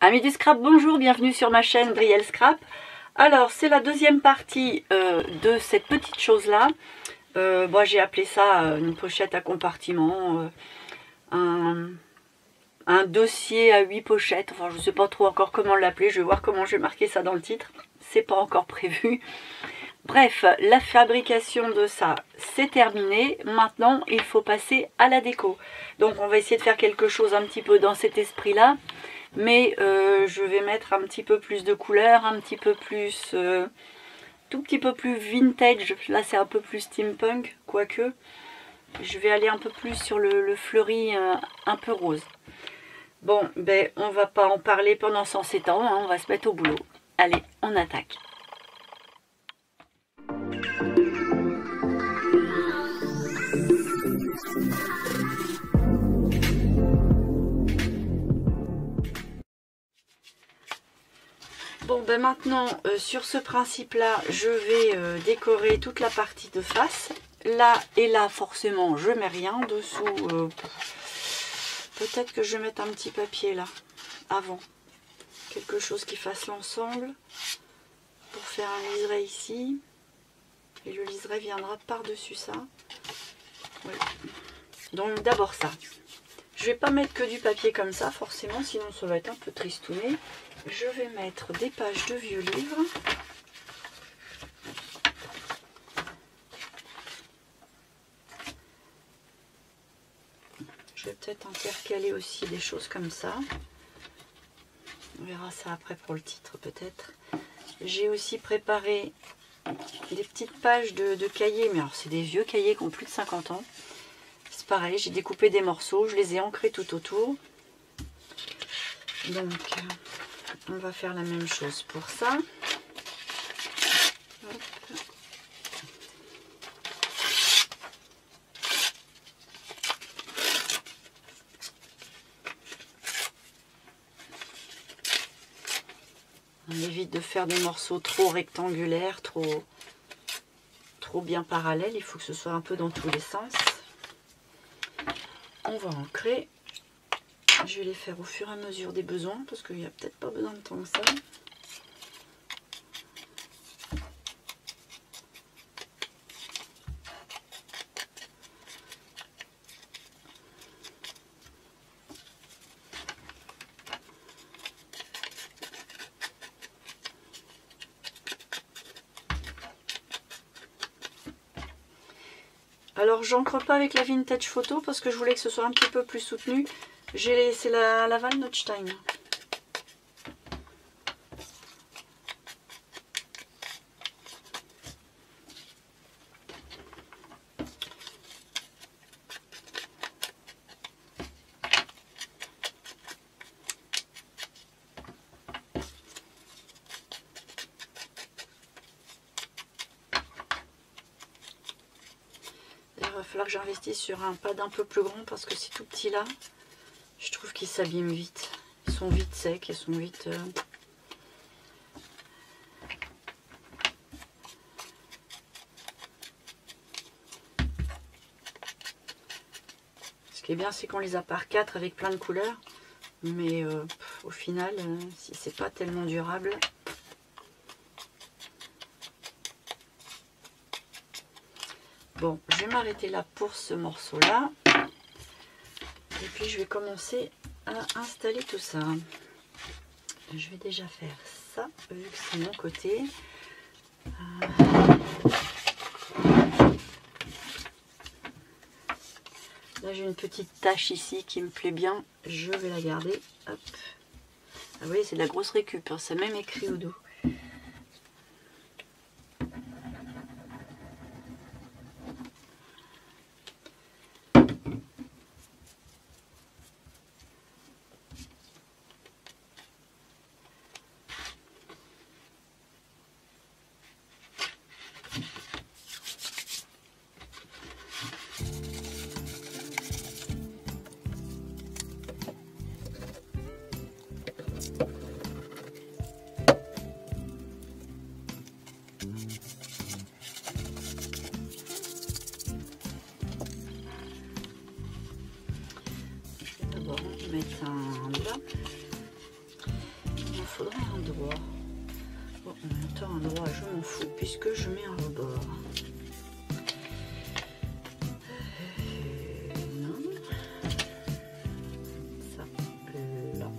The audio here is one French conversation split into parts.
Amis du scrap, bonjour, bienvenue sur ma chaîne Brielle Scrap. Alors, c'est la deuxième partie de cette petite chose-là. Moi, j'ai appelé ça une pochette à compartiment, un dossier à 8 pochettes. Enfin, je ne sais pas trop encore comment l'appeler. Je vais voir comment je vais marquer ça dans le titre. C'est pas encore prévu. Bref, la fabrication de ça, c'est terminé. Maintenant, il faut passer à la déco. Donc, on va essayer de faire quelque chose un petit peu dans cet esprit-là. Mais je vais mettre un petit peu plus de couleurs, un petit peu plus, tout petit peu plus vintage. Là, c'est un peu plus steampunk, quoique. Je vais aller un peu plus sur le fleuri un peu rose. Bon, ben, on va pas en parler pendant 107 ans, hein, on va se mettre au boulot. Allez, on attaque. Bon, ben maintenant, sur ce principe-là, je vais décorer toute la partie de face. Là et là, forcément, je mets rien dessous. Peut-être que je vais mettre un petit papier là, avant. Quelque chose qui fasse l'ensemble. Pour faire un liseré ici. Et le liseré viendra par-dessus ça. Ouais. Donc d'abord ça. Je vais pas mettre que du papier comme ça, forcément, sinon ça va être un peu tristouné. Je vais mettre des pages de vieux livres. Je vais peut-être intercaler aussi des choses comme ça. On verra ça après pour le titre peut-être. J'ai aussi préparé des petites pages de cahiers, mais alors c'est des vieux cahiers qui ont plus de 50 ans. C'est pareil, j'ai découpé des morceaux, je les ai ancrés tout autour. Donc on va faire la même chose pour ça. Hop. On évite de faire des morceaux trop rectangulaires, trop bien parallèles. Il faut que ce soit un peu dans tous les sens. On va ancrer. Je vais les faire au fur et à mesure des besoins parce qu'il n'y a peut-être pas besoin de tant que ça. Alors j'encre pas avec la vintage photo parce que je voulais que ce soit un petit peu plus soutenu. C'est la Van Notenstein. Il va falloir que j'investisse sur un pad un peu plus grand parce que c'est tout petit là. Je trouve qu'ils s'abîment vite. Ils sont vite secs, ils sont vite... Ce qui est bien, c'est qu'on les a par 4 avec plein de couleurs. Mais au final, si c'est pas tellement durable... Bon, je vais m'arrêter là pour ce morceau-là. Et puis, je vais commencer à installer tout ça. Je vais déjà faire ça, vu que c'est mon côté. Là, j'ai une petite tache ici qui me plaît bien. Je vais la garder. Hop. Ah, vous voyez, c'est de la grosse récup. Hein. C'est même écrit au dos. mettre un là. faudrait un doigt. Bon, en même temps, un doigt, je m'en fous puisque je mets un rebord. Non. Ça, là.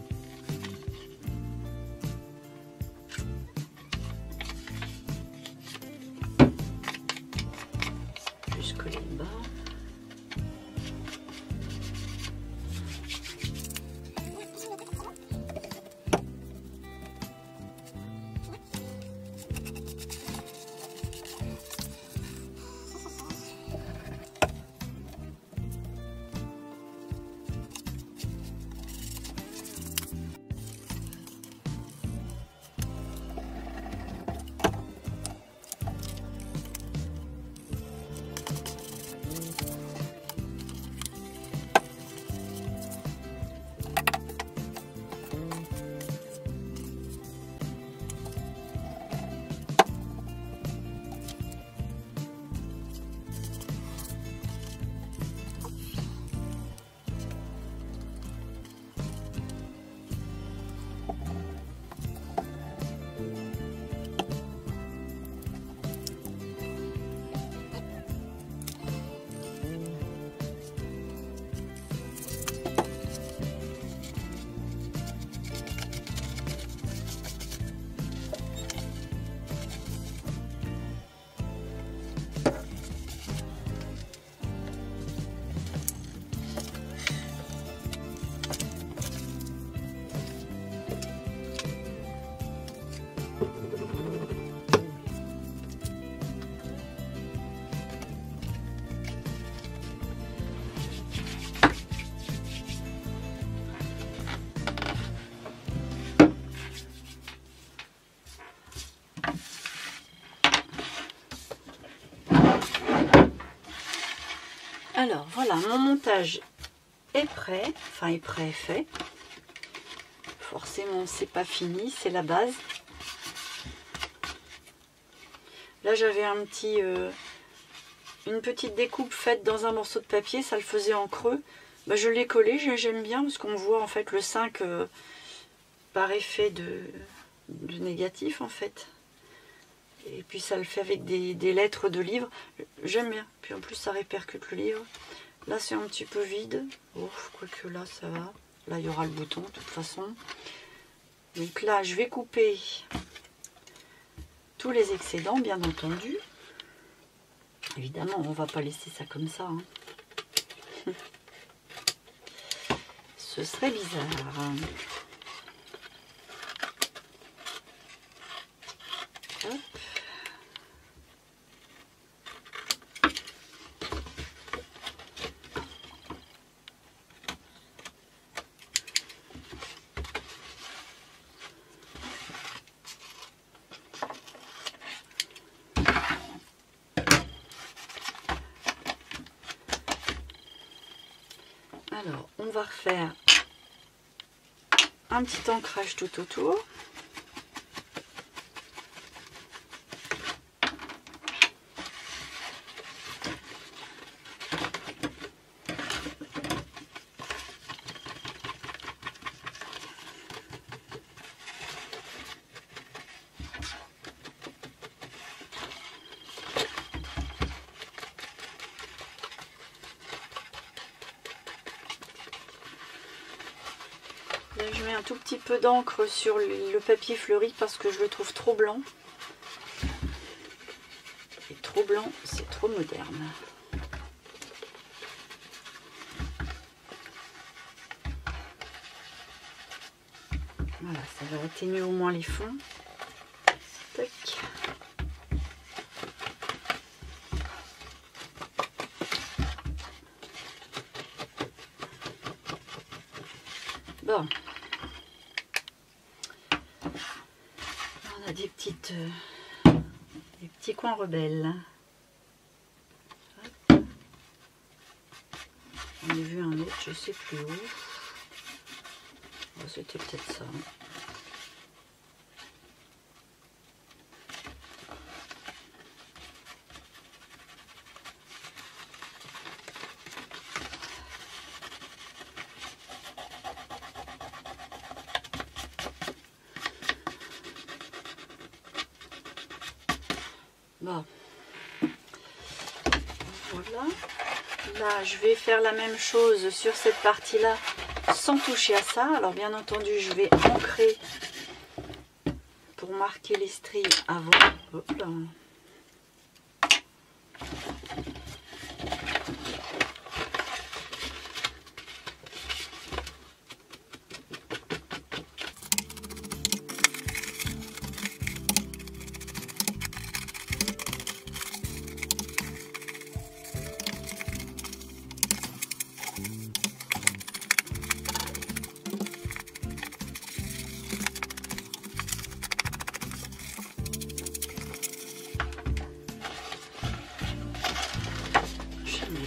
Jusque là-bas. Alors voilà, mon montage est prêt, enfin est prêt, est fait. Forcément c'est pas fini, c'est la base. Là j'avais un petit, une petite découpe faite dans un morceau de papier, ça le faisait en creux. Bah, je l'ai collé, j'aime bien parce qu'on voit en fait le 5 par effet de négatif en fait. Et puis ça le fait avec des lettres de livre. J'aime bien. Puis en plus ça répercute le livre. Là c'est un petit peu vide. Oh, quoique là ça va. Là il y aura le bouton de toute façon. Donc là je vais couper tous les excédents bien entendu. Évidemment on va pas laisser ça comme ça. Hein. Ce serait bizarre. Hop. Alors, on va refaire un petit ancrage tout autour. Là, je mets un tout petit peu d'encre sur le papier fleuri parce que je le trouve trop blanc. Et trop blanc, c'est trop moderne. Voilà, ça va atténuer au moins les fonds. Tac. Bon. On a des petits coins rebelles. Hop. On a vu un autre, je sais plus où. Oh, c'était peut-être ça. Bon. Voilà. Là, je vais faire la même chose sur cette partie-là sans toucher à ça. Alors, bien entendu, je vais ancrer pour marquer les stries avant. Hop là.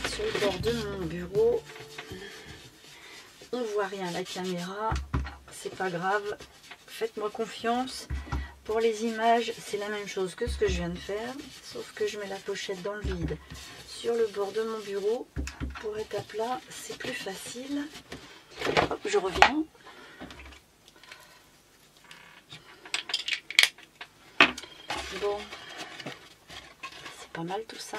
Sur le bord de mon bureau, on voit rien à la caméra, c'est pas grave, faites-moi confiance. Pour les images, c'est la même chose que ce que je viens de faire, sauf que je mets la pochette dans le vide sur le bord de mon bureau. Pour être à plat, c'est plus facile. Hop, je reviens. Bon, c'est pas mal tout ça.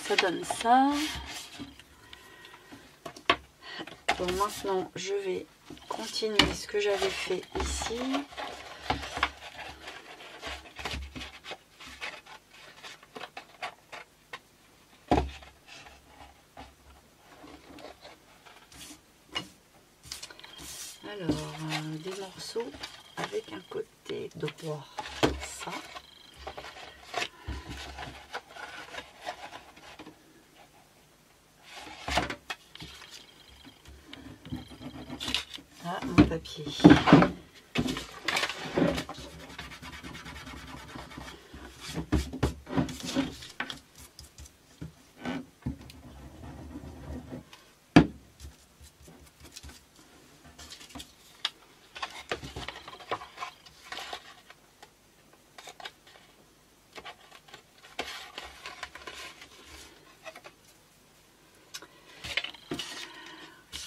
Ça donne ça. Bon, maintenant je vais continuer ce que j'avais fait ici. Alors, des morceaux avec un côté droit, ça. Ah, mon papier.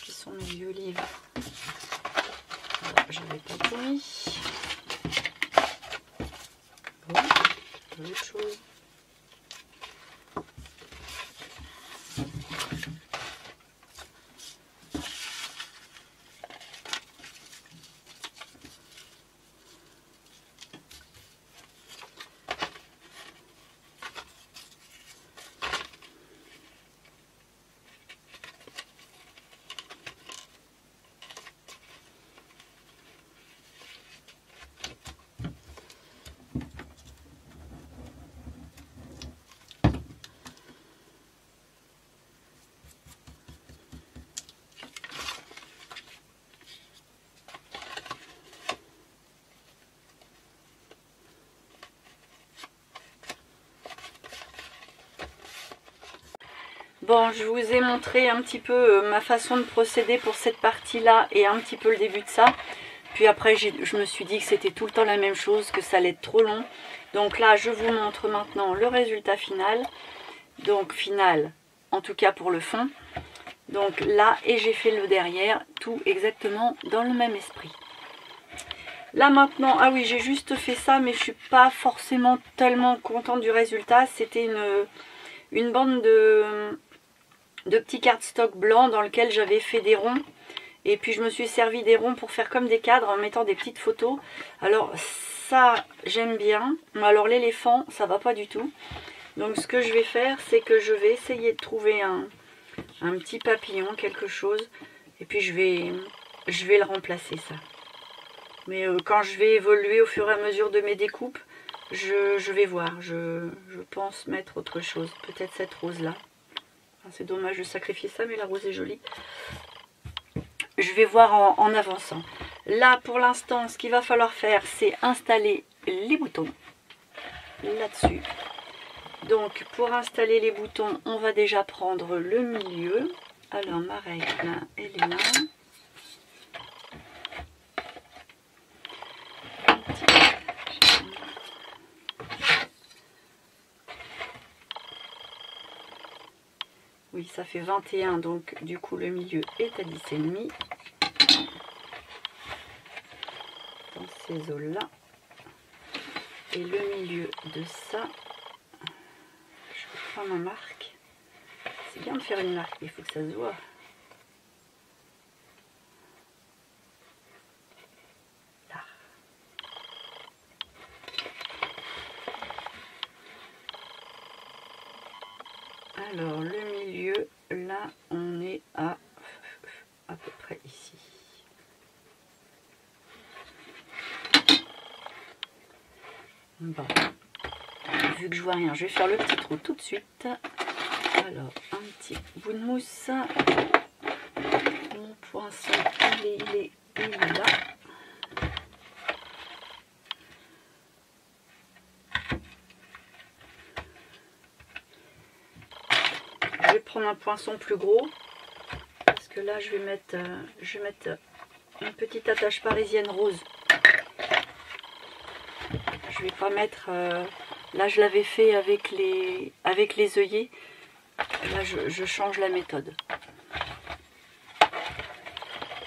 Qui sont mes vieux livres? J'avais pas tout mis. Bon, autre chose. Bon, je vous ai montré un petit peu ma façon de procéder pour cette partie-là et un petit peu le début de ça. Puis après, je me suis dit que c'était tout le temps la même chose, que ça allait être trop long. Donc là, je vous montre maintenant le résultat final. Donc final, en tout cas pour le fond. Donc là, et j'ai fait le derrière, tout exactement dans le même esprit. Là maintenant, ah oui, j'ai juste fait ça, mais je suis pas forcément tellement contente du résultat. C'était une bande de petits cardstock blancs dans lequel j'avais fait des ronds. Et puis je me suis servi des ronds pour faire comme des cadres en mettant des petites photos. Alors ça, j'aime bien. Alors l'éléphant, ça va pas du tout. Donc ce que je vais faire, c'est que je vais essayer de trouver un petit papillon, quelque chose. Et puis je vais le remplacer, ça. Mais quand je vais évoluer au fur et à mesure de mes découpes, je vais voir. Je pense mettre autre chose. Peut-être cette rose-là. C'est dommage de sacrifier ça, mais la rose est jolie. Je vais voir en avançant. Là, pour l'instant, ce qu'il va falloir faire, c'est installer les boutons là-dessus. Donc, pour installer les boutons, on va déjà prendre le milieu. Alors, ma règle, elle est là. Oui, ça fait 21, donc du coup le milieu est à 10,5. Dans ces eaux-là. Et le milieu de ça, je prends ma marque. C'est bien de faire une marque, mais il faut que ça se voit. Là. Alors le milieu, là on est à peu près ici. Bon, vu que je vois rien, je vais faire le petit trou tout de suite. Alors, un petit bout de mousse. Mon poinçon, il est là. Je vais prendre un poinçon plus gros. Parce que là, je vais mettre une petite attache parisienne rose. Je vais pas mettre... là, je l'avais fait avec les œillets. Là, je change la méthode.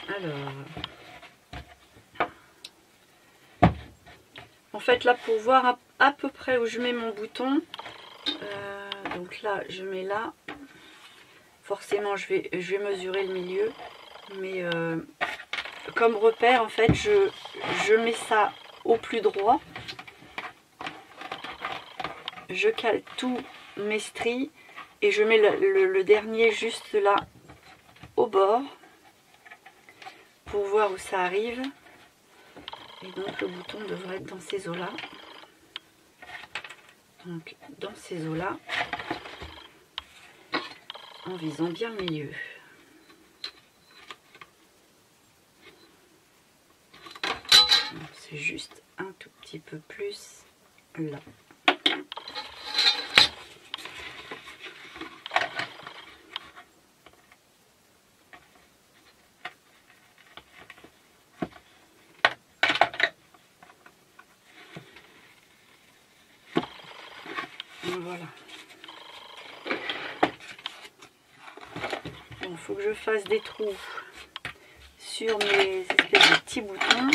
Alors... En fait, là, pour voir à peu près où je mets mon bouton, donc là, je mets là. Forcément, je vais mesurer le milieu. Mais comme repère, en fait, je mets ça au plus droit. Je cale tous mes stries et je mets le dernier juste là au bord pour voir où ça arrive. Et donc le bouton devrait être dans ces eaux-là. Donc dans ces eaux-là, en visant bien le milieu. C'est juste un tout petit peu plus là. Voilà. Il faut que je fasse des trous sur mes espèces de petits boutons.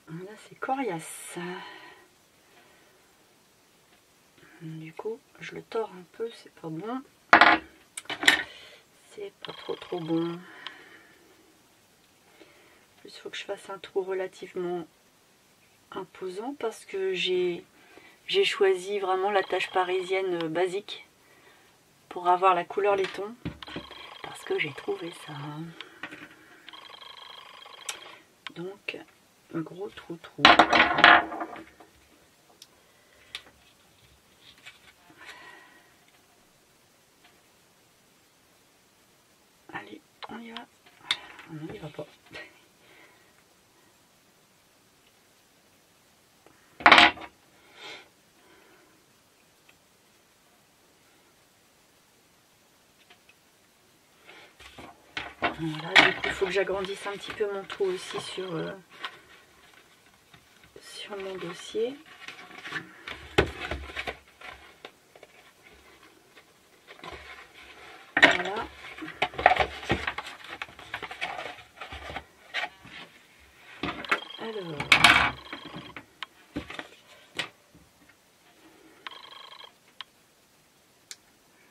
Là, c'est coriace. Du coup, je le tords un peu, c'est pas bon. C'est pas trop bon. Il faut que je fasse un trou relativement imposant parce que j'ai choisi vraiment la tache parisienne basique pour avoir la couleur laiton, parce que j'ai trouvé ça. Donc un gros trou. Allez, on y va. On n'y va pas. Voilà, du coup, il faut que j'agrandisse un petit peu mon trou aussi sur mon dossier. Voilà. Alors,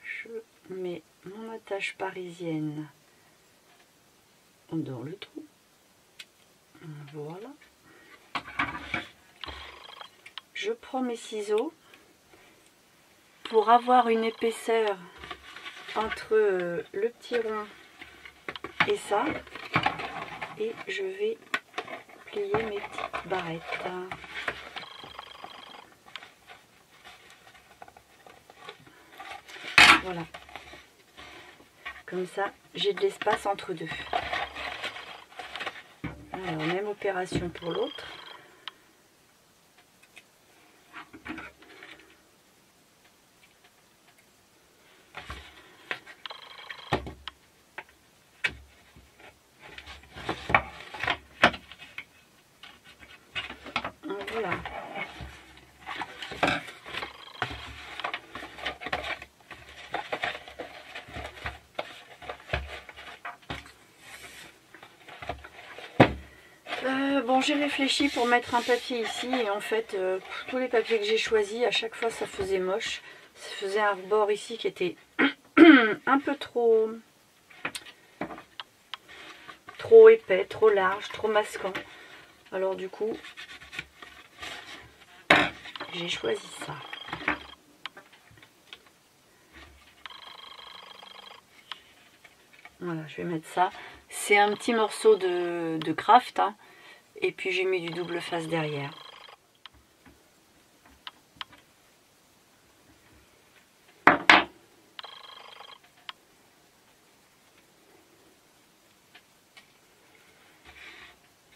je mets mon attache parisienne dans le trou. Voilà. Je prends mes ciseaux pour avoir une épaisseur entre le petit rond et ça, et je vais plier mes petites barrettes. Voilà. Comme ça, j'ai de l'espace entre deux. Alors, même opération pour l'autre. bon, j'ai réfléchi pour mettre un papier ici et en fait, tous les papiers que j'ai choisis, à chaque fois ça faisait moche. Ça faisait un rebord ici qui était un peu trop épais, trop large, trop masquant. Alors du coup, j'ai choisi ça. Voilà, je vais mettre ça. C'est un petit morceau de craft, hein, et puis j'ai mis du double face derrière.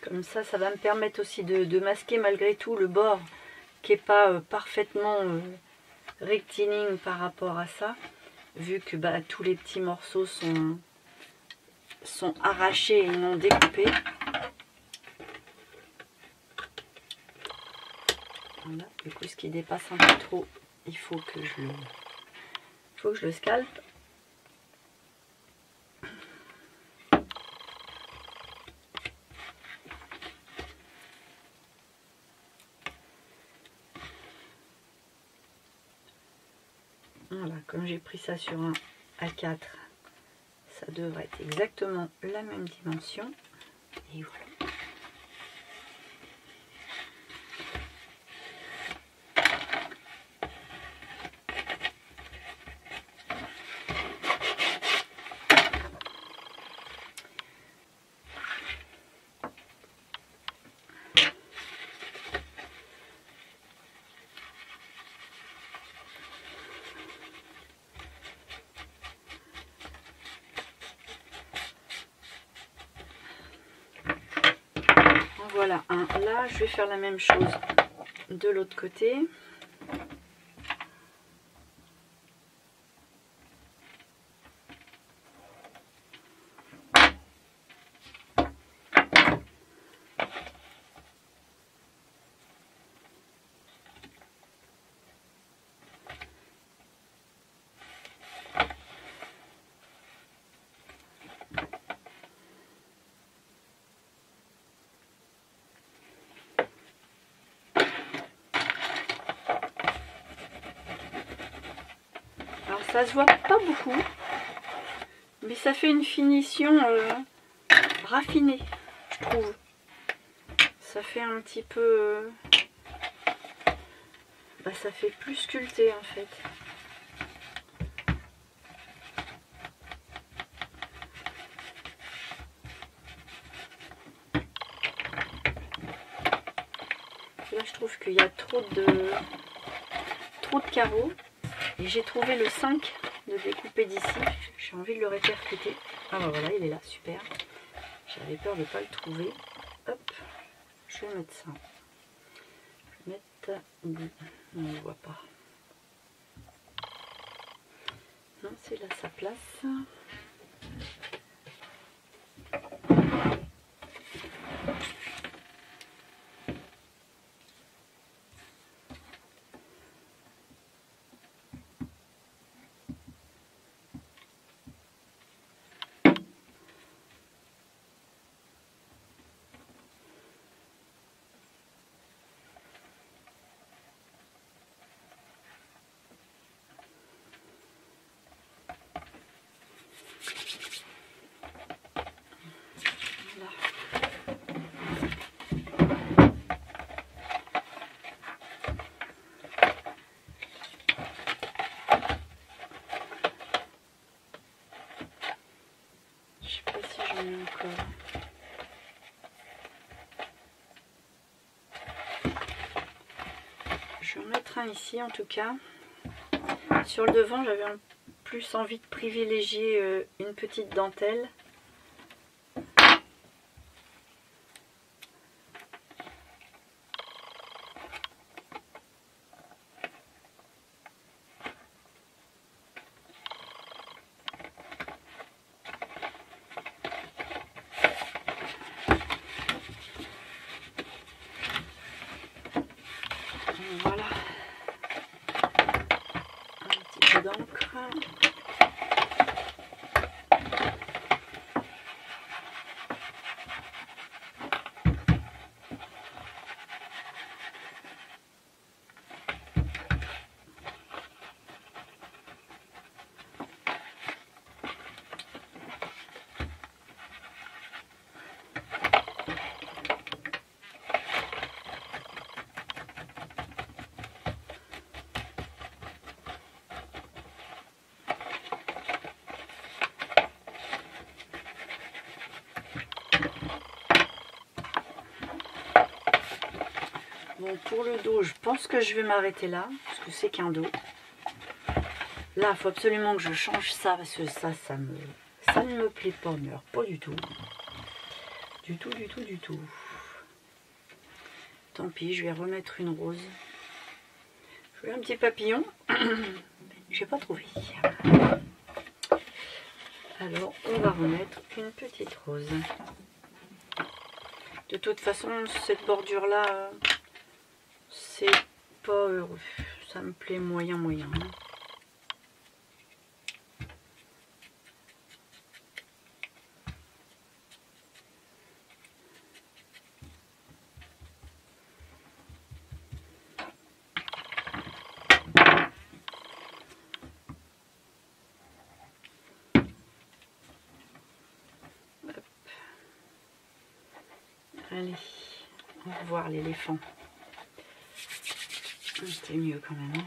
Comme ça va me permettre aussi de masquer malgré tout le bord qui n'est pas parfaitement rectiligne par rapport à ça, vu que bah, tous les petits morceaux sont arrachés et non découpés. Voilà, du coup ce qui dépasse un peu trop, il faut que je le scalpe. Voilà, comme j'ai pris ça sur un A4, ça devrait être exactement la même dimension. Et voilà. Voilà, là je vais faire la même chose de l'autre côté. Ça se voit pas beaucoup, mais ça fait une finition raffinée, je trouve. Ça fait un petit peu... bah, ça fait plus sculpté en fait. Là je trouve qu'il y a trop de carreaux. Et j'ai trouvé le 5 de découper d'ici. J'ai envie de le répercuter. Ah bah voilà, il est là, super. J'avais peur de ne pas le trouver. Hop, je vais mettre ça. Je vais mettre... on ne le voit pas. Non, c'est là sa place. Encore. Je vais en mettre un ici en tout cas. Sur le devant, j'avais plus envie de privilégier une petite dentelle. Voilà, un petit peu d'encre. Donc pour le dos, je pense que je vais m'arrêter là, parce que c'est qu'un dos. Là, il faut absolument que je change ça, parce que ça ne me plaît pas, mais alors pas du tout. Du tout, du tout, du tout. Tant pis, je vais remettre une rose. Je voulais un petit papillon. Je n'ai pas trouvé. Alors, on va remettre une petite rose. De toute façon, cette bordure-là, c'est pas heureux. Ça me plaît moyen, moyen. Allez, au revoir l'éléphant. C'est mieux quand même. Hein.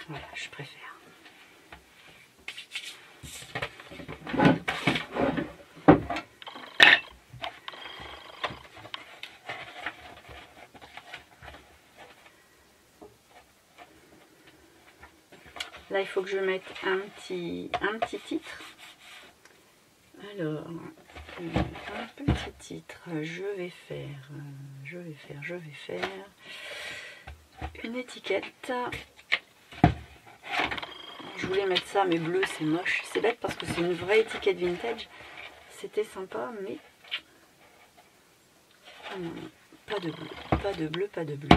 Voilà, je préfère. Là, il faut que je mette un petit titre. Alors, un petit titre. Je vais faire une étiquette. Je voulais mettre ça, mais bleu, c'est moche. C'est bête parce que c'est une vraie étiquette vintage. C'était sympa, mais pas de bleu, pas de bleu, pas de bleu.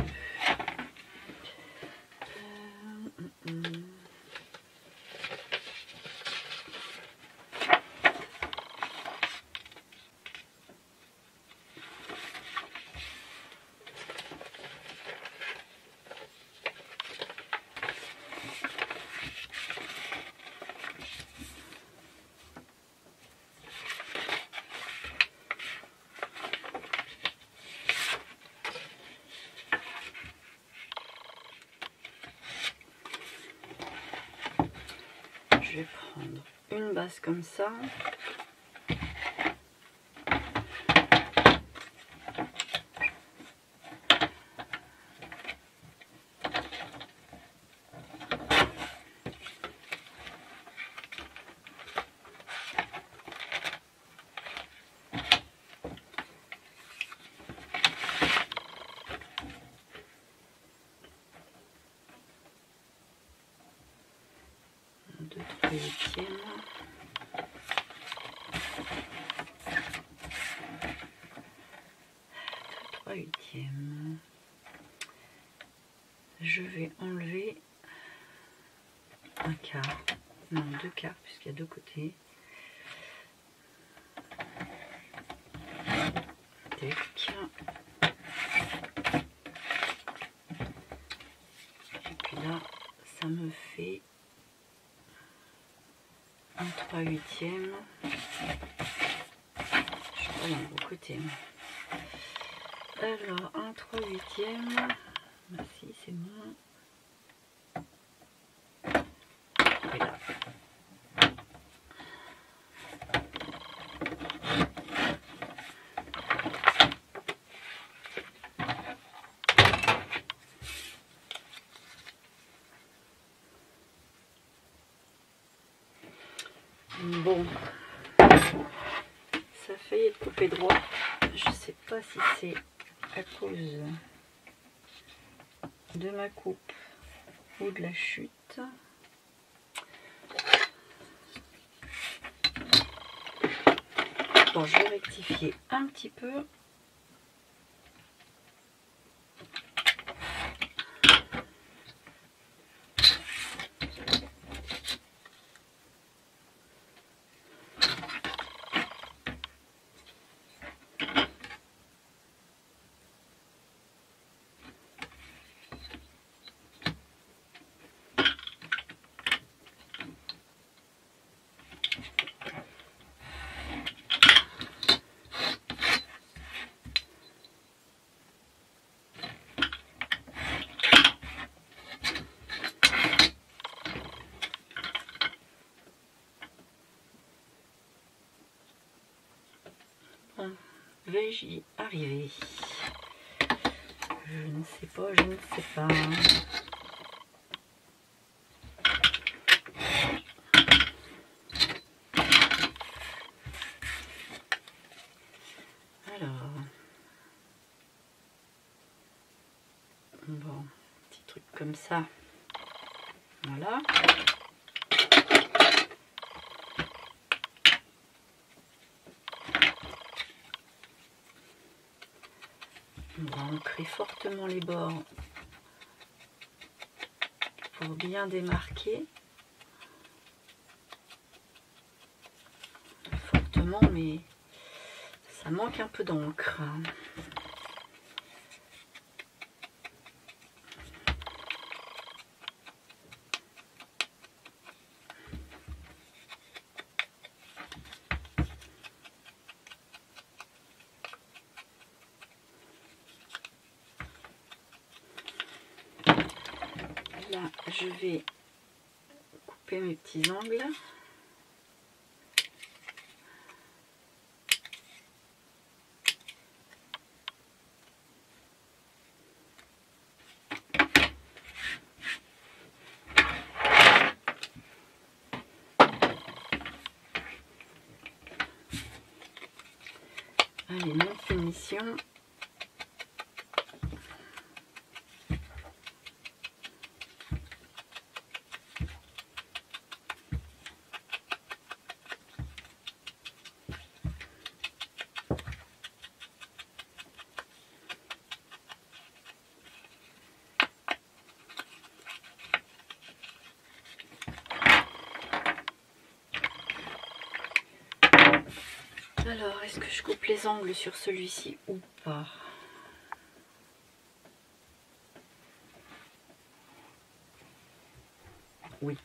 Je vais prendre une base comme ça. Deux, trois huitièmes. Trois huitièmes. Je vais enlever un quart, non 2 quarts puisqu'il y a 2 côtés. Tac. Et puis là, ça me fait un 3/8. Je suis pas dans le bon côté. Alors, un 3/8. Merci, c'est bon. Et là. Bon, ça fait être coupé droit. Je sais pas si c'est à cause de ma coupe ou de la chute. Bon, je vais rectifier un petit peu. vais-je y arriver? Je ne sais pas, je ne sais pas. Alors, bon, petit truc comme ça. Voilà. On va ancrer fortement les bords pour bien démarquer. Fortement, mais ça manque un peu d'encre. Là, je vais couper mes petits angles. Allez, mon finition. Alors, est-ce que je coupe les angles sur celui-ci ou pas? Oui.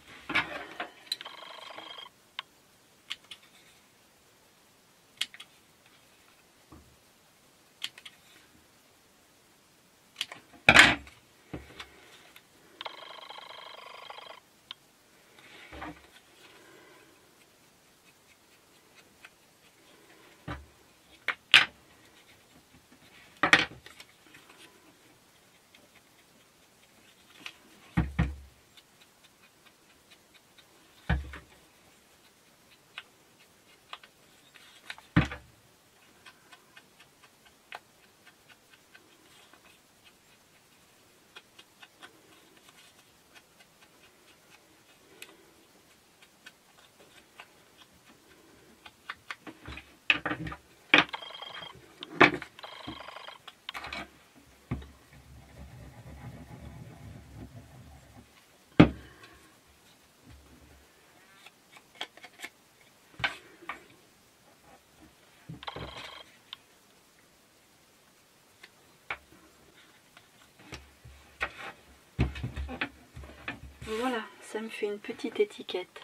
Voilà, ça me fait une petite étiquette.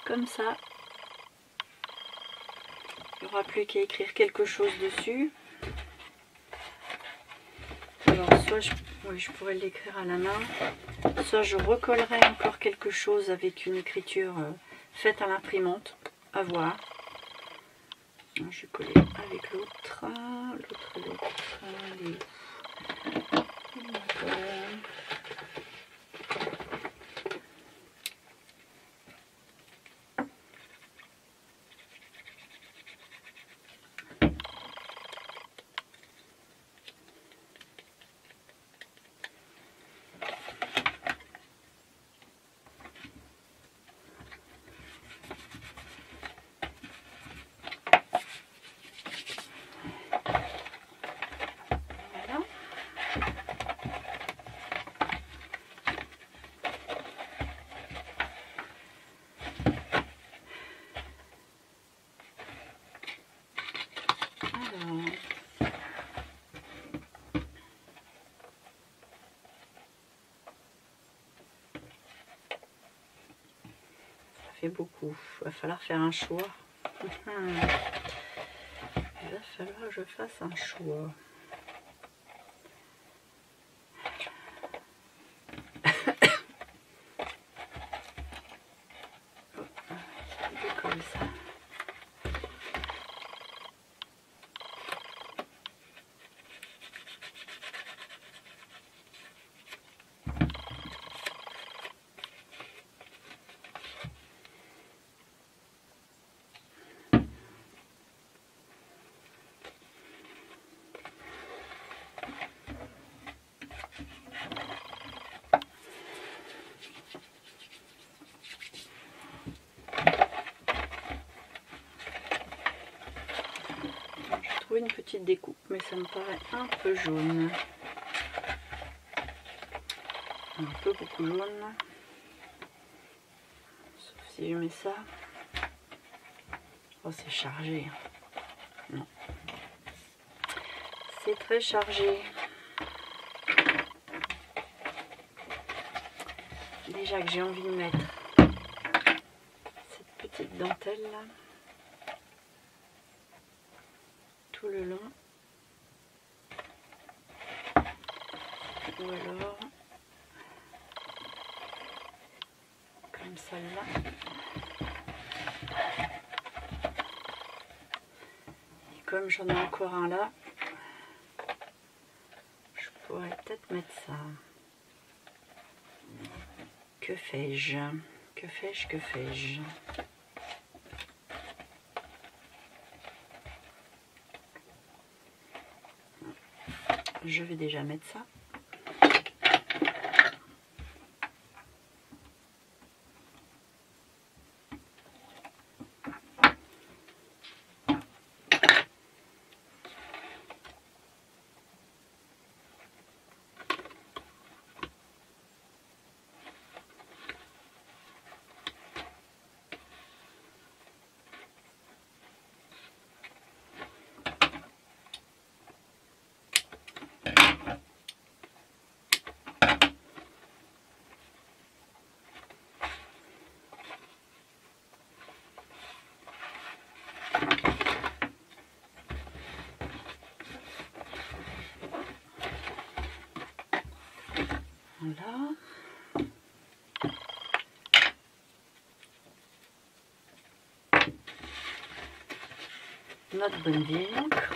Comme ça. Il n'y aura plus qu'à écrire quelque chose dessus. Alors, soit je pourrais l'écrire à la main, soit je recollerai encore quelque chose avec une écriture faite à l'imprimante. À voir. Je vais coller avec l'autre. Allez. Beaucoup. Il va falloir faire un choix. Il va falloir que je fasse un choix. Comme ça. une petite découpe, mais ça me paraît un peu jaune. Un peu beaucoup jaune. Sauf si je mets ça. Oh, c'est chargé. Non. C'est très chargé. Déjà que j'ai envie de mettre cette petite dentelle là tout le long, ou alors comme celle-là, et comme j'en ai encore un là, je pourrais peut-être mettre ça. Que fais-je? Que fais-je? Que fais-je? Je vais déjà mettre ça. Voilà. Notre bonne vieille encre.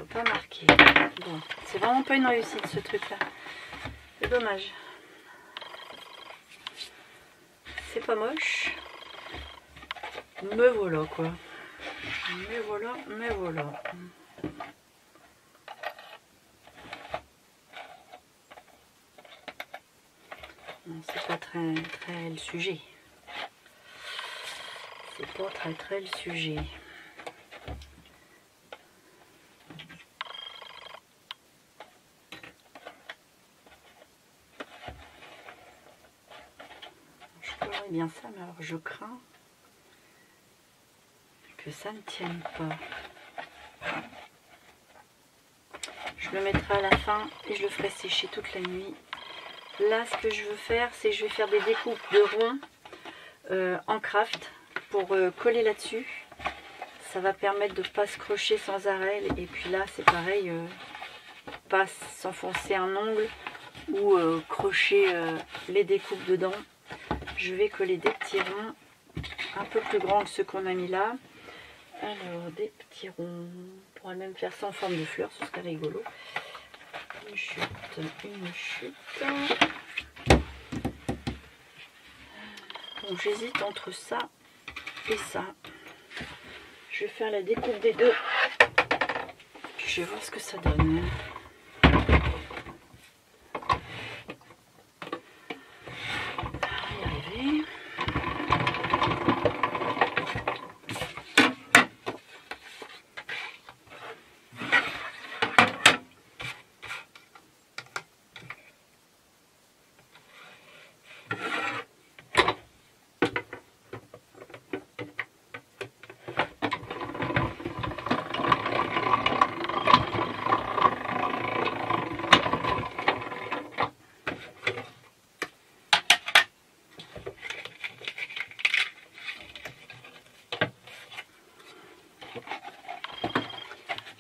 Pas marqué. Bon, c'est vraiment pas une réussite ce truc là. C'est dommage. C'est pas moche. Me voilà quoi. Mais voilà, mais voilà. Non, c'est pas très le sujet. C'est pas très le sujet. Bien ça, mais alors je crains que ça ne tienne pas. Je le mettrai à la fin et je le ferai sécher toute la nuit. Là, ce que je veux faire, c'est que je vais faire des découpes de ronds en craft pour coller là-dessus. Ça va permettre de ne pas se crocher sans arrêt. Et puis là, c'est pareil, pas s'enfoncer un ongle ou crocher les découpes dedans. Je vais coller des petits ronds un peu plus grands que ceux qu'on a mis là. Alors, des petits ronds. On pourrait même faire ça en forme de fleurs, ce serait rigolo. Une chute, une chute. Bon, j'hésite entre ça et ça. Je vais faire la découpe des deux. Puis je vais voir ce que ça donne.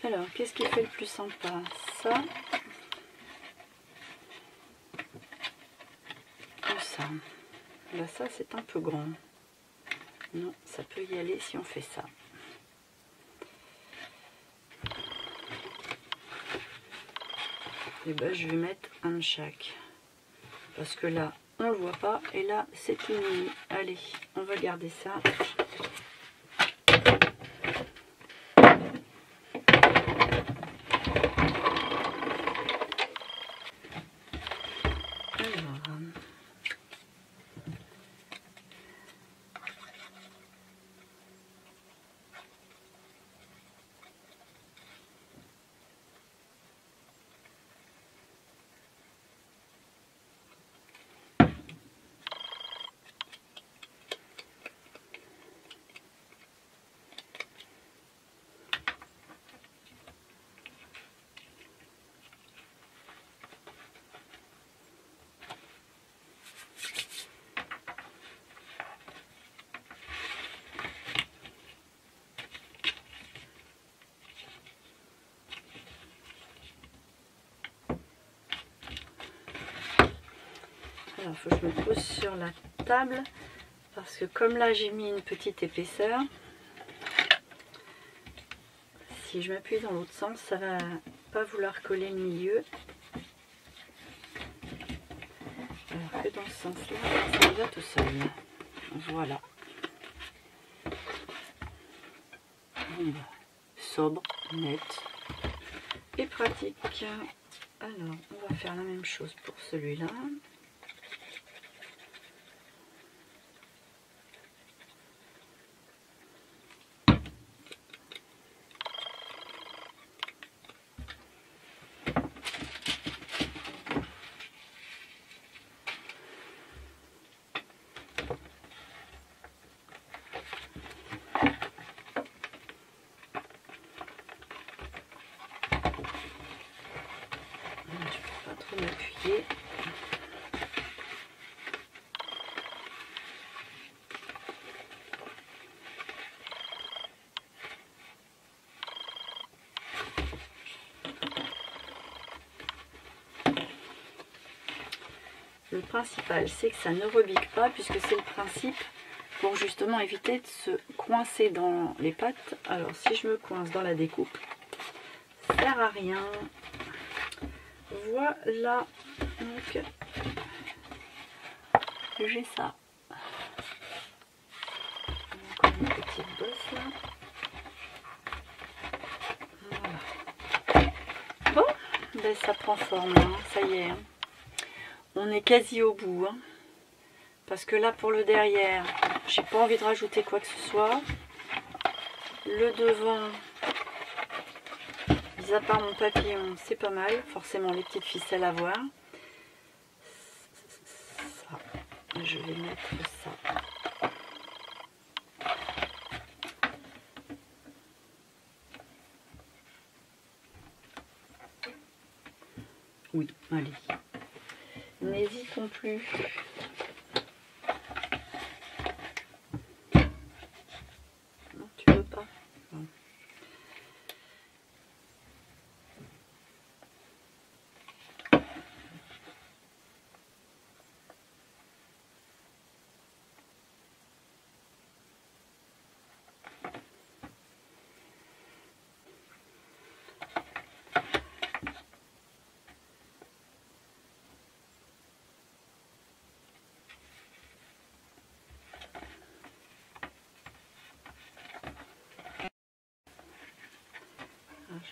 Alors, qu'est-ce qui fait le plus sympa? Ça ou ça? Là, ça, c'est un peu grand. Non, ça peut y aller si on fait ça. Et ben je vais mettre un de chaque. Parce que là, on le voit pas. Et là, c'est tout mini. Allez, on va garder ça. Alors, il faut que je me pose sur la table parce que comme là j'ai mis une petite épaisseur, si je m'appuie dans l'autre sens, ça va pas vouloir coller le milieu. Alors que dans ce sens-là, ça va tout seul. Voilà. Bon, sobre, net et pratique. Alors, on va faire la même chose pour celui-là. M'appuyer. Le principal, c'est que ça ne rebique pas puisque c'est le principe pour justement éviter de se coincer dans les pattes. Alors si je me coince dans la découpe, ça sert à rien. Voilà, donc j'ai ça. Encore une petite bosse là. Voilà. Bon, ben ça prend forme, hein, ça y est. Hein. On est quasi au bout. Hein, parce que là pour le derrière, j'ai pas envie de rajouter quoi que ce soit. Le devant, mis à part mon papillon, c'est pas mal. Forcément les petites ficelles à voir. Ça, je vais mettre ça. Oui, allez. N'hésitons plus. Non, tu veux pas? Non.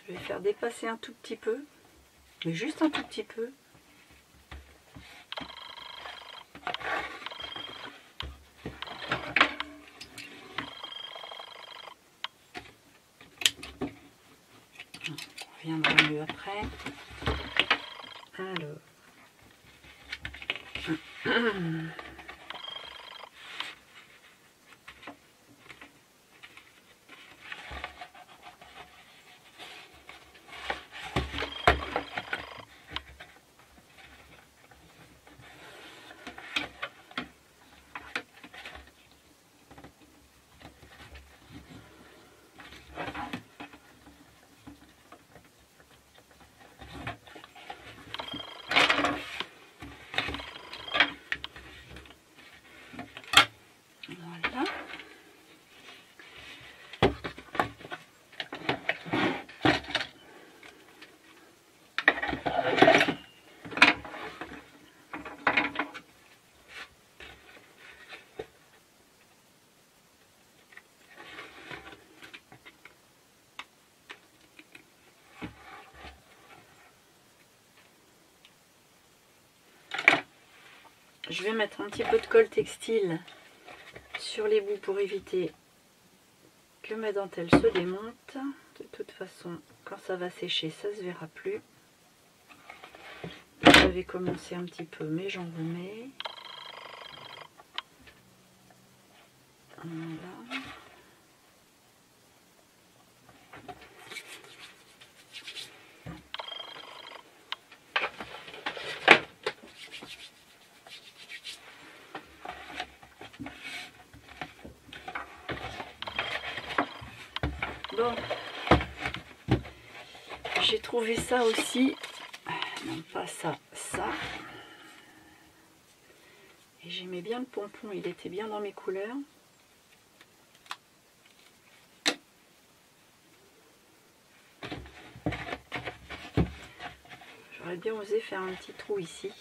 Je vais faire dépasser un tout petit peu, mais juste un tout petit peu. On reviendra mieux après. Alors. je vais mettre un petit peu de colle textile sur les bouts pour éviter que ma dentelle se démonte. De toute façon, quand ça va sécher, ça se verra plus. J'avais commencé un petit peu, mais j'en remets. Voilà. Bon, j'ai trouvé ça aussi, non pas ça, ça. Et j'aimais bien le pompon, il était bien dans mes couleurs. J'aurais bien osé faire un petit trou ici.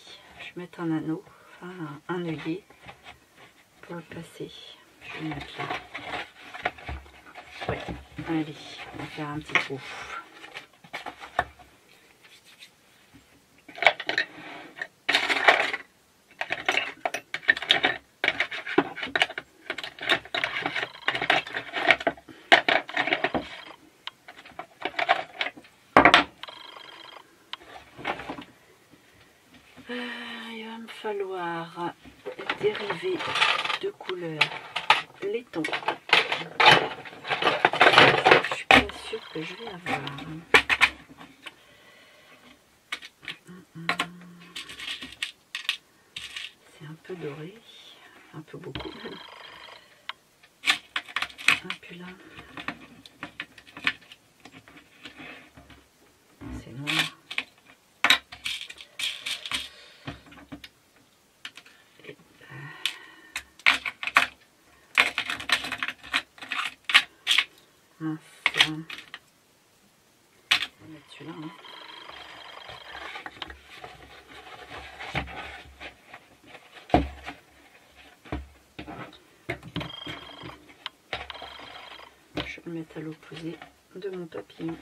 Je vais mettre un anneau, enfin un œillet pour le placer. Je vais le mettre là. Ouais, allez, on va faire un petit trou. Il va me falloir dériver de couleur les tons. Je suis pas sûre que je vais avoir. C'est un peu doré, un peu beaucoup. Et puis là, c'est noir. Et mince. On va mettre celui-là. Hein. Je vais le mettre à l'opposé de mon papillon.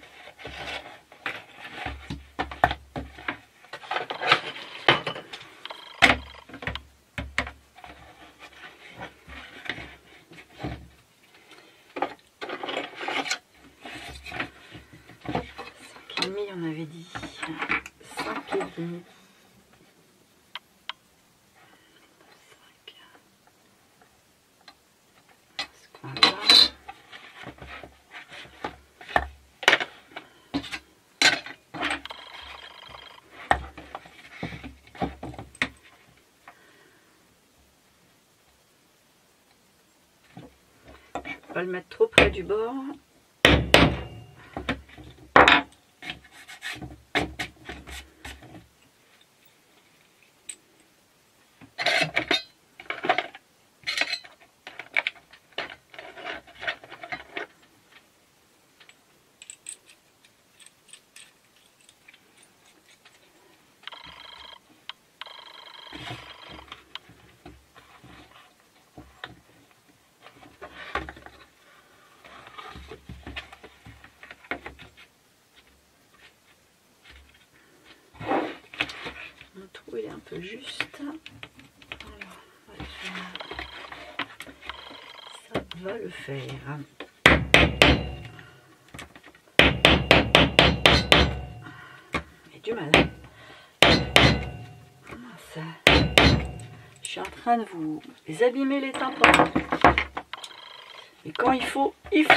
On avait dit 5 et demi. 5. Ce coin-là. Je ne vais pas le mettre trop près du bord. Mon trou il est un peu juste. Alors, ça va le faire. J'ai du mal. Mince. Je suis en train de vous abîmer les tympans. Et quand il faut, il faut.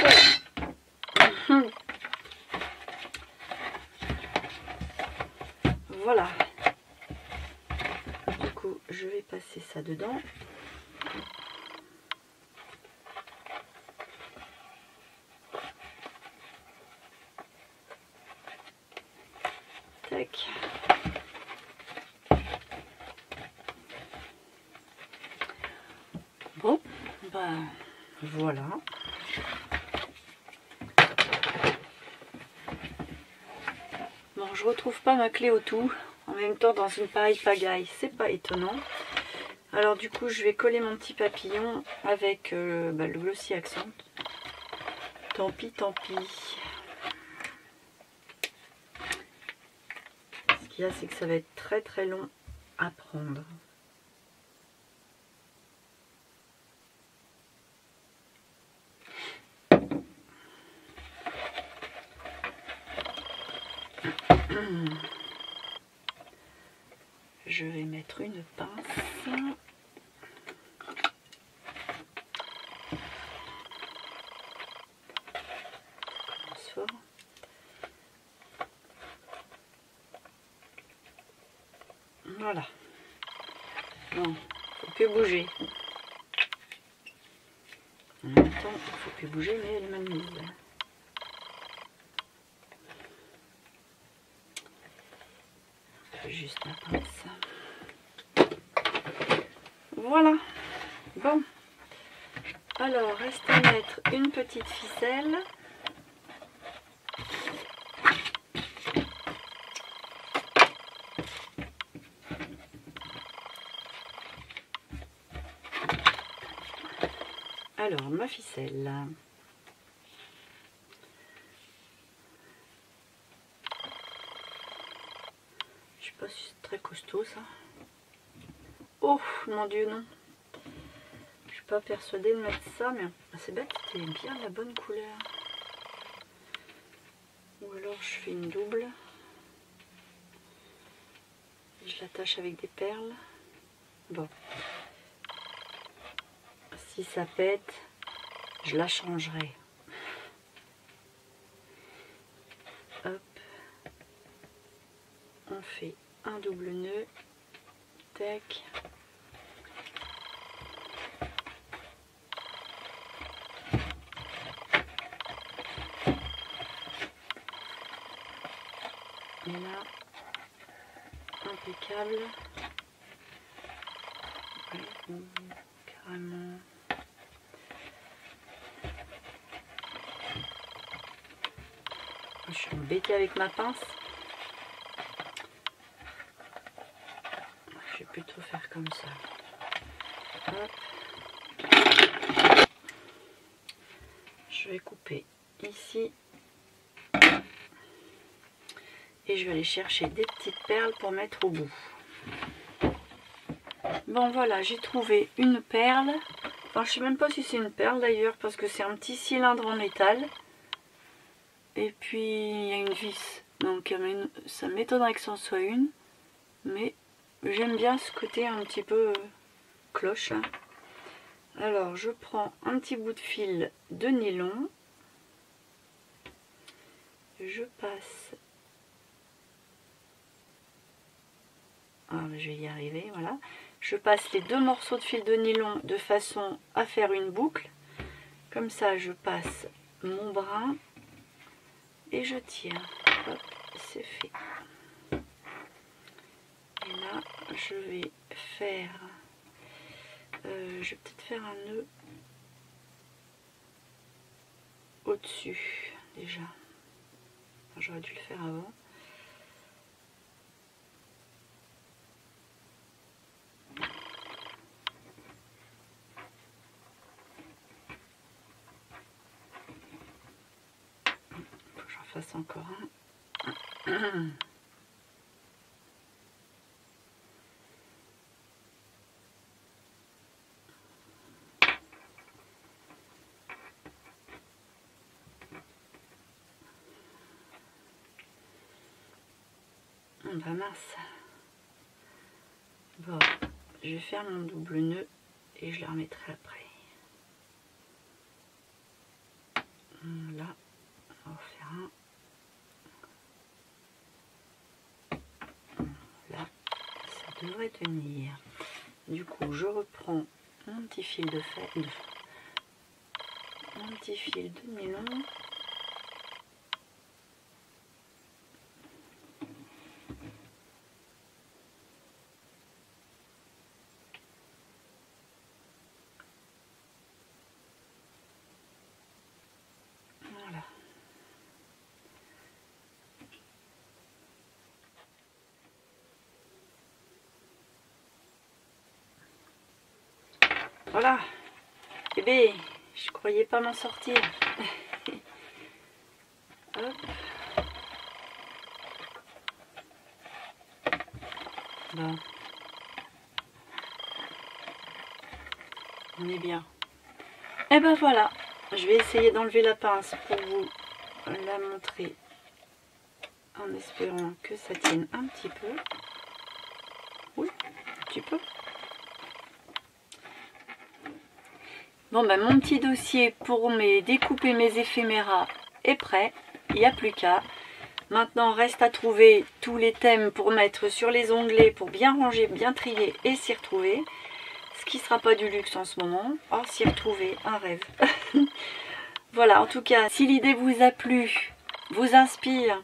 Voilà. Du coup, je vais passer ça dedans. Tac. Bon, bah voilà. Bon, je retrouve pas ma clé au tout. En même temps, dans une pareille pagaille, c'est pas étonnant. Alors du coup, je vais coller mon petit papillon avec le Glossy Accent. Tant pis, tant pis. Ce qu'il y a, c'est que ça va être très très long à prendre. je vais mettre une pince. Voilà. Bon, faut plus bouger. En même temps, il faut plus bouger, mais elle m'a mise. Juste la pince. Voilà. Bon. Alors, reste à mettre une petite ficelle. Alors, ma ficelle. Je sais pas si c'est très costaud ça. Oh mon dieu, non. Je suis pas persuadée de mettre ça, mais c'est bête, c'était bien la bonne couleur. Ou alors je fais une double. Je l'attache avec des perles. Bon. Si ça pète, je la changerai. Hop. On fait un double nœud. Tac. Et là, impeccable. Ouais, carrément. Je suis embêtée avec ma pince. Je vais plutôt faire comme ça. Hop. Je vais couper ici. Et je vais aller chercher des petites perles pour mettre au bout. Bon voilà, j'ai trouvé une perle. Enfin, je sais même pas si c'est une perle d'ailleurs, parce que c'est un petit cylindre en métal. Et puis il y a une vis. Donc ça m'étonnerait que c'en soit une. Mais j'aime bien ce côté un petit peu cloche. Hein. Alors je prends un petit bout de fil de nylon. Je passe. Ah, je vais y arriver, voilà. Je passe les deux morceaux de fil de nylon de façon à faire une boucle. Comme ça, je passe mon brin et je tire. Hop, c'est fait. Et là, je vais faire... je vais peut-être faire un nœud au-dessus, déjà. J'aurais dû le faire avant. Faut que j'en fasse encore un. Bah mince. Bon, je vais faire mon double nœud et je le remettrai après. Là, on va faire un. Là, ça devrait tenir. Du coup, je reprends mon petit fil de fer, mon petit fil de nylon. Voilà. Voilà. Bébé, je croyais pas m'en sortir. Hop. Bon. On est bien. Et ben voilà. Je vais essayer d'enlever la pince pour vous la montrer en espérant que ça tienne un petit peu. Oui, petit peu. Bon ben mon petit dossier pour découper mes éphéméras est prêt, il n'y a plus qu'à. Maintenant reste à trouver tous les thèmes pour mettre sur les onglets, pour bien ranger, bien trier et s'y retrouver. Ce qui ne sera pas du luxe en ce moment. Oh, s'y retrouver, un rêve. Voilà, en tout cas, si l'idée vous a plu, vous inspire,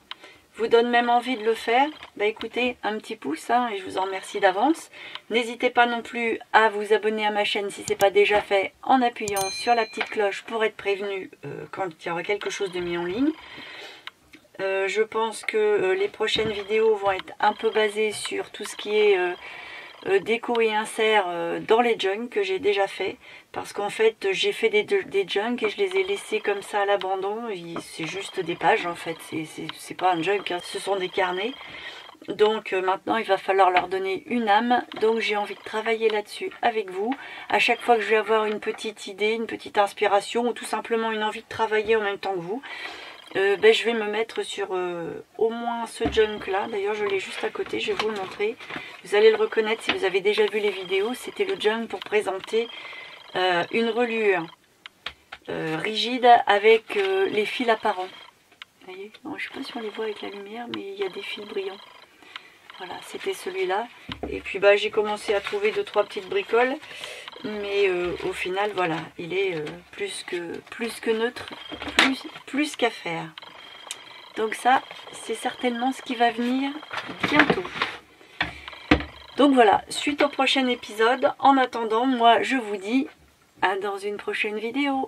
vous donne même envie de le faire, bah écoutez, un petit pouce, hein, et je vous en remercie d'avance. N'hésitez pas non plus à vous abonner à ma chaîne si ce n'est pas déjà fait, en appuyant sur la petite cloche pour être prévenu quand il y aura quelque chose de mis en ligne. Je pense que les prochaines vidéos vont être un peu basées sur tout ce qui est déco et insert dans les junks que j'ai déjà fait. Parce qu'en fait, j'ai fait des junks et je les ai laissés comme ça à l'abandon. C'est juste des pages en fait, c'est pas un junk, hein. Ce sont des carnets. Donc maintenant, il va falloir leur donner une âme. Donc j'ai envie de travailler là-dessus avec vous. À chaque fois que je vais avoir une petite idée, une petite inspiration ou tout simplement une envie de travailler en même temps que vous, je vais me mettre sur au moins ce junk là. D'ailleurs je l'ai juste à côté, je vais vous le montrer. Vous allez le reconnaître si vous avez déjà vu les vidéos. C'était le junk pour présenter une reliure rigide avec les fils apparents. Vous voyez, non, je ne sais pas si on les voit avec la lumière, mais il y a des fils brillants. Voilà, c'était celui-là. Et puis j'ai commencé à trouver 2-3 petites bricoles. Mais au final, voilà, il est plus que neutre, plus qu'à faire. Donc ça, c'est certainement ce qui va venir bientôt. Donc voilà, suite au prochain épisode. En attendant, moi, je vous dis à dans une prochaine vidéo.